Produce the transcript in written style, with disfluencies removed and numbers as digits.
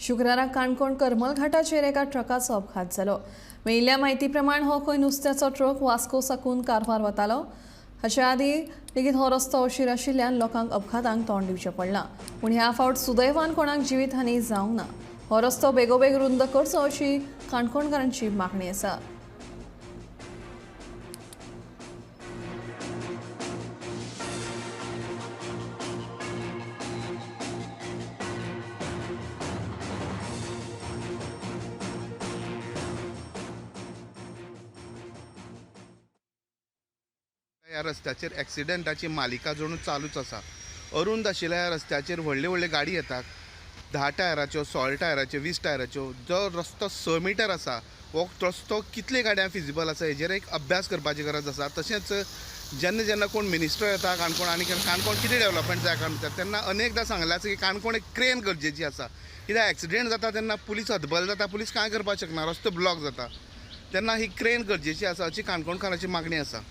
शुक्रारा काणकोण करमल घाटाचेर एका ट्रकाचो अपघात जालो। मेळिल्ल्या म्हायती प्रमाण हो खंय नुस्त्याचो ट्रक वास्को साकून कारवार वतालो। हाचे आदीं लेगीत हो रस्तो अशीर आशिल्ल्यान लोकांक अपघातांक तोंड दिवचें पडलां। पूण ह्या फावट सुदैवान कोणाक जिवीतहानी जावंक ना। हो रस्तो बेगोबेग रुंद करचो अशी काणकोणकारांची मागणी आसा। ह्या रस्त्याचेर एक्सिडेंटाची मालिका जणू चालूच आसा। अरुंद आशिल्ल्या ह्या रस्त्याचेर व्हडले व्हडले गाडी येतात, 10 टायराच्यो, 16 टायराच्यो, 20 टायराच्यो। जो रस्तो 6 मिटर आसा, हो रस्तो कितले गाड्या फिजिबल आसा हेजेर एक अभ्यास करपाची गरज आसा। तशेंच जेन्ना जेन्ना कोण मिनिस्टर येता काणकोण आनी काणकोण कितें डेव्हलपमेंट जाय काणकोण, तेन्ना अनेकदां सांगलां की काणकोण एक क्रेन गरजेची आसा। कित्याक एक्सिडेंट जाता तेन्ना पुलीस हतबल जाता, पुलीस कांय करपाक शकना, रस्तो ब्लॉक जाता। तेन्ना ही क्रेन गरजेची आसा अशी काणकोणकारांची मागणी आसा।